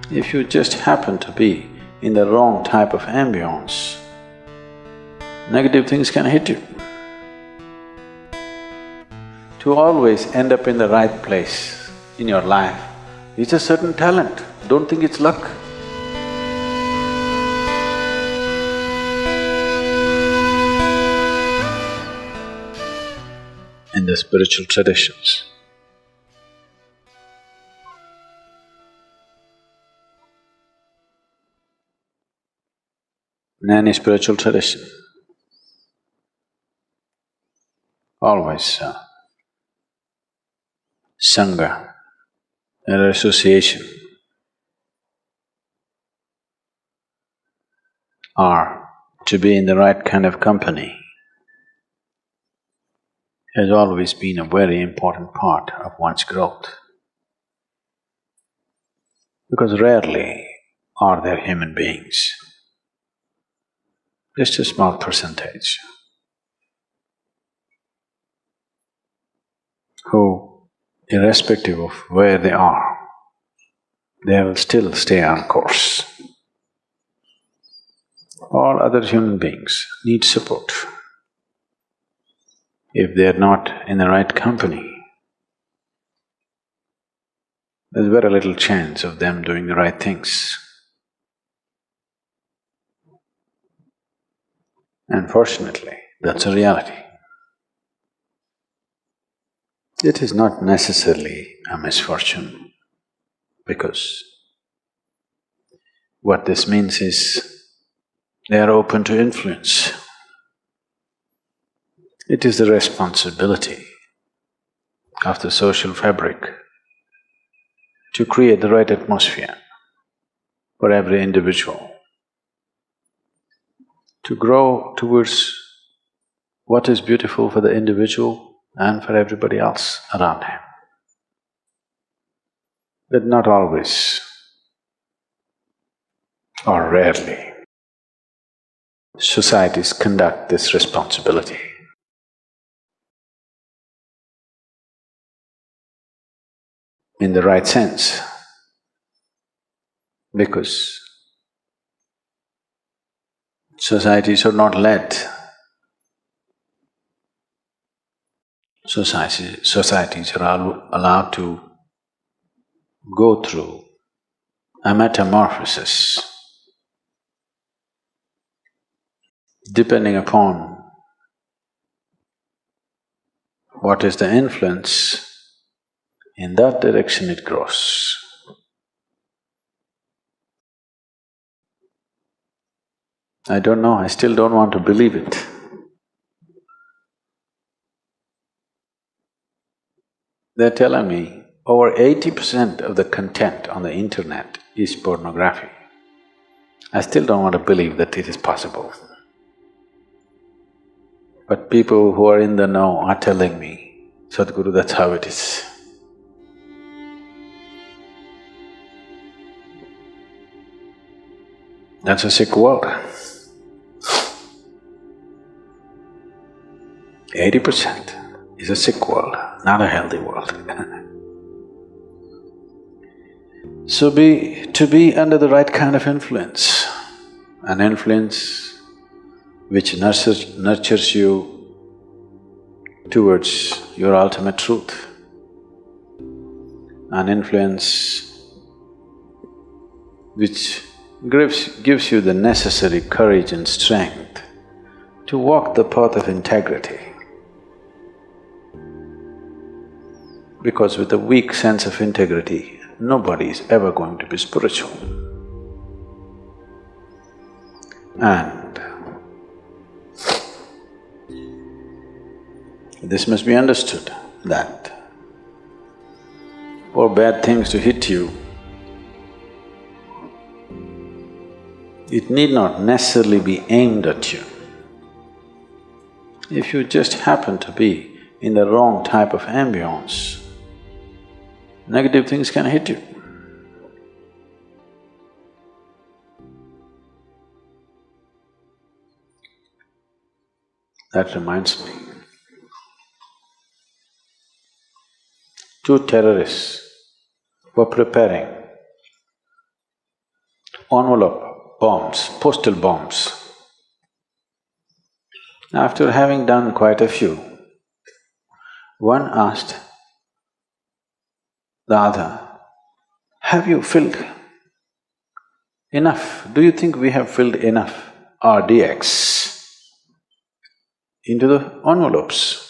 If you just happen to be in the wrong type of ambiance, negative things can hit you. To always end up in the right place in your life, it's a certain talent, don't think it's luck. In the spiritual traditions, in any spiritual tradition, always Sangha, or association, or to be in the right kind of company has always been a very important part of one's growth. Because rarely are there human beings, just a small percentage, who, irrespective of where they are, they will still stay on course. All other human beings need support. If they are not in the right company, there's very little chance of them doing the right things. Unfortunately, that's a reality. It is not necessarily a misfortune, because what this means is they are open to influence. It is the responsibility of the social fabric to create the right atmosphere for every individual, to grow towards what is beautiful for the individual and for everybody else around him. But not always, or rarely, societies conduct this responsibility. In the right sense, because societies are not led. Societies are allowed to go through a metamorphosis depending upon what is the influence. In that direction it grows. I don't know, I still don't want to believe it. They're telling me over 80% of the content on the internet is pornography. I still don't want to believe that it is possible. But people who are in the know are telling me, Sadhguru, that's how it is. That's a sick world. 80% is a sick world, not a healthy world. So to be under the right kind of influence, an influence which nurtures you towards your ultimate truth, an influence which gives you the necessary courage and strength to walk the path of integrity. Because with a weak sense of integrity, nobody is ever going to be spiritual. And this must be understood, that for bad things to hit you, it need not necessarily be aimed at you. If you just happen to be in the wrong type of ambiance, negative things can hit you. That reminds me, two terrorists were preparing envelope bombs, postal bombs. After having done quite a few, one asked the other, have you filled enough? Do you think we have filled enough RDX into the envelopes?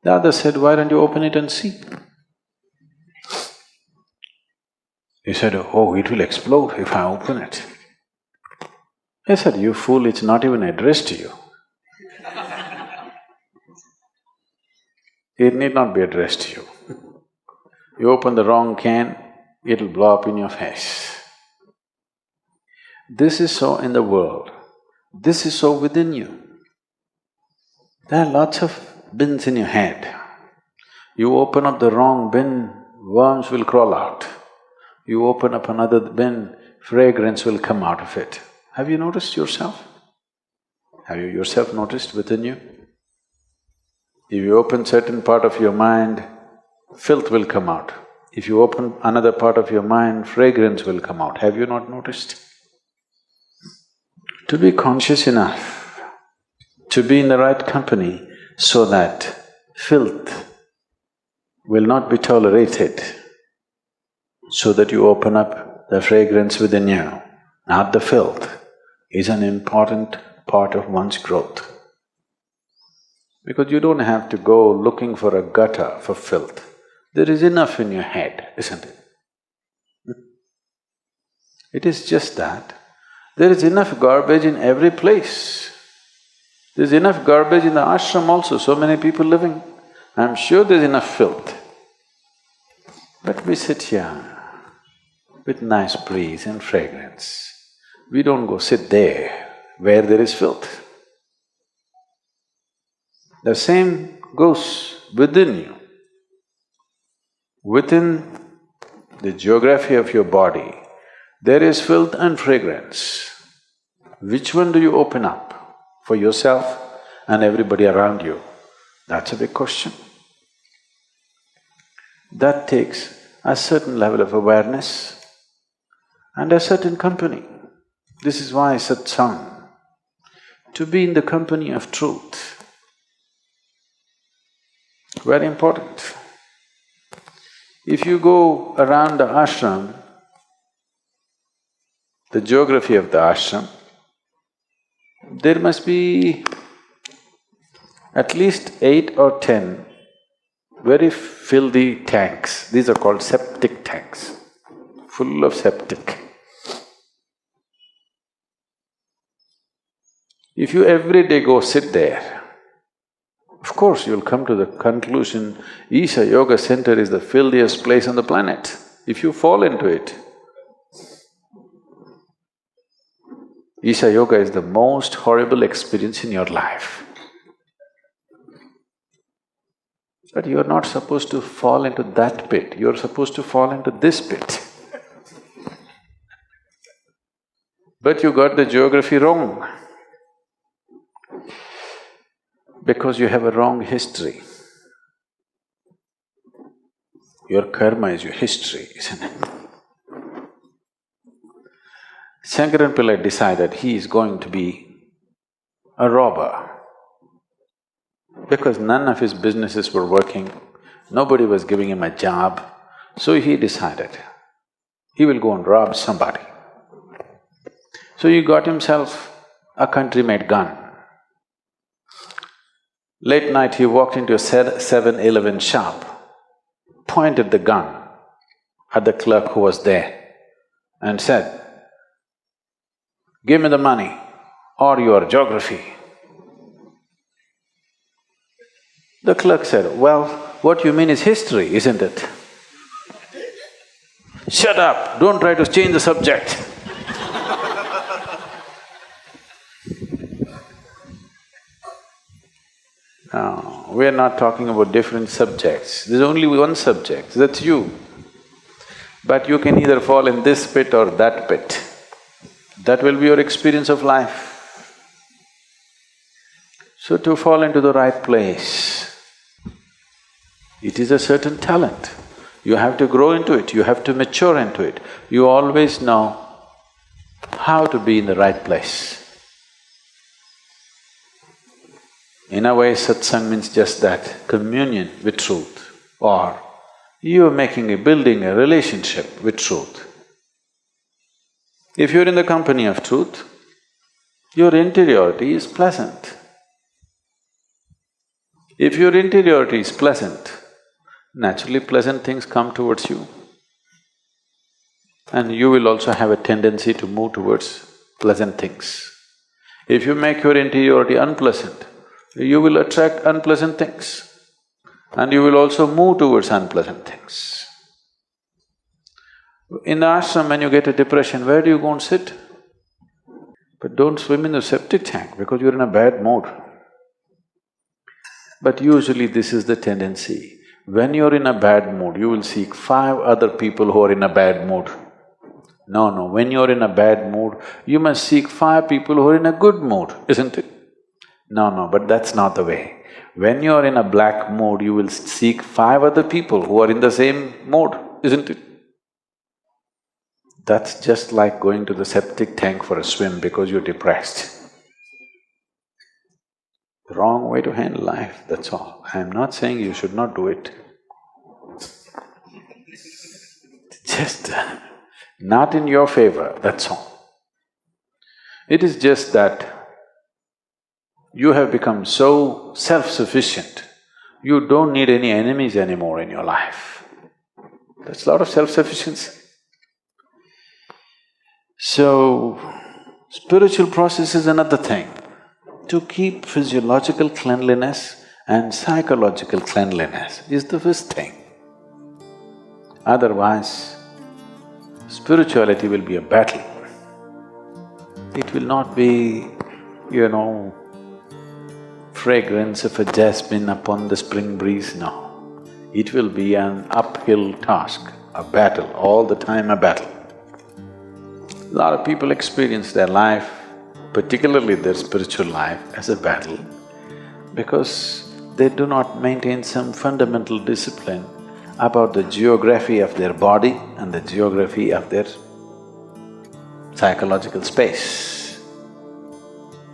The other said, why don't you open it and see? He said, oh, it will explode if I open it. I said, you fool, it's not even addressed to you. It need not be addressed to you. You open the wrong can, it'll blow up in your face. This is so in the world, this is so within you. There are lots of bins in your head. You open up the wrong bin, worms will crawl out. You open up another bin, fragrance will come out of it. Have you noticed yourself? Have you yourself noticed within you? If you open certain part of your mind, filth will come out. If you open another part of your mind, fragrance will come out. Have you not noticed? To be conscious enough, to be in the right company so that filth will not be tolerated, so that you open up the fragrance within you, not the filth, is an important part of one's growth. Because you don't have to go looking for a gutter for filth. There is enough in your head, isn't it? It is just that. There is enough garbage in every place. There's enough garbage in the ashram also, so many people living. I'm sure there's enough filth. But we sit here with nice breeze and fragrance. We don't go sit there where there is filth. The same goes within you. Within the geography of your body, there is filth and fragrance. Which one do you open up for yourself and everybody around you? That's a big question. That takes a certain level of awareness and a certain company. This is why satsang, to be in the company of truth, very important. If you go around the ashram, the geography of the ashram, there must be at least 8 or 10 very filthy tanks. These are called septic tanks, full of septic. If you every day go sit there, of course you'll come to the conclusion, Isha Yoga Center is the filthiest place on the planet. If you fall into it, Isha Yoga is the most horrible experience in your life. But you're not supposed to fall into that pit, you're supposed to fall into this pit. But you got the geography wrong. Because you have a wrong history. Your karma is your history, isn't it? Shankaran Pillai decided he is going to be a robber. Because none of his businesses were working, nobody was giving him a job, so he decided he will go and rob somebody. So he got himself a country-made gun. Late night he walked into a 7-Eleven shop, pointed the gun at the clerk who was there and said, "Give me the money or your geography." The clerk said, "Well, what you mean is history, isn't it?" "Shut up, don't try to change the subject." No, we are not talking about different subjects. There's only one subject, that's you. But you can either fall in this pit or that pit. That will be your experience of life. So to fall into the right place, it is a certain talent. You have to grow into it, you have to mature into it. You always know how to be in the right place. In a way, satsang means just that, communion with truth, or you're building a relationship with truth. If you're in the company of truth, your interiority is pleasant. If your interiority is pleasant, naturally pleasant things come towards you. And you will also have a tendency to move towards pleasant things. If you make your interiority unpleasant, you will attract unpleasant things. And you will also move towards unpleasant things. In the ashram, when you get a depression, where do you go and sit? But don't swim in the septic tank because you're in a bad mood. But usually this is the tendency. When you're in a bad mood, you will seek 5 other people who are in a bad mood. No, when you're in a bad mood, you must seek 5 people who are in a good mood, isn't it? No, but that's not the way. When you're in a black mood, you will seek 5 other people who are in the same mood, isn't it? That's just like going to the septic tank for a swim because you're depressed. The wrong way to handle life, that's all. I'm not saying you should not do it. Just not in your favor, that's all. It is just that you have become so self-sufficient, you don't need any enemies anymore in your life. That's a lot of self-sufficiency. So, spiritual process is another thing. To keep physiological cleanliness and psychological cleanliness is the first thing. Otherwise, spirituality will be a battle. It will not be, fragrance of a jasmine upon the spring breeze, no. It will be an uphill task, a battle, all the time a battle. A lot of people experience their life, particularly their spiritual life, as a battle because they do not maintain some fundamental discipline about the geography of their body and the geography of their psychological space.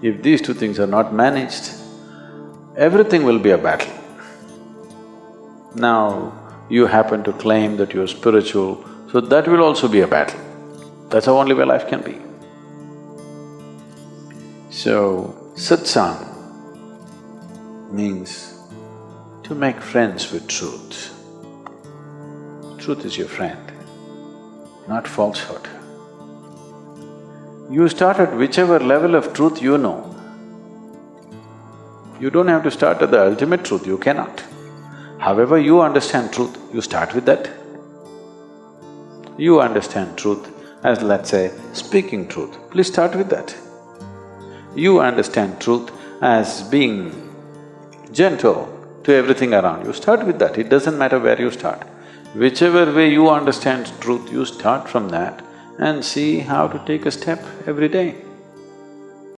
If these 2 things are not managed, everything will be a battle. Now, you happen to claim that you're spiritual, so that will also be a battle. That's the only way life can be. So, satsang means to make friends with truth. Truth is your friend, not falsehood. You start at whichever level of truth you know. You don't have to start at the ultimate truth, you cannot. However you understand truth, you start with that. You understand truth as, let's say, speaking truth, please start with that. You understand truth as being gentle to everything around you, start with that, it doesn't matter where you start. Whichever way you understand truth, you start from that and see how to take a step every day.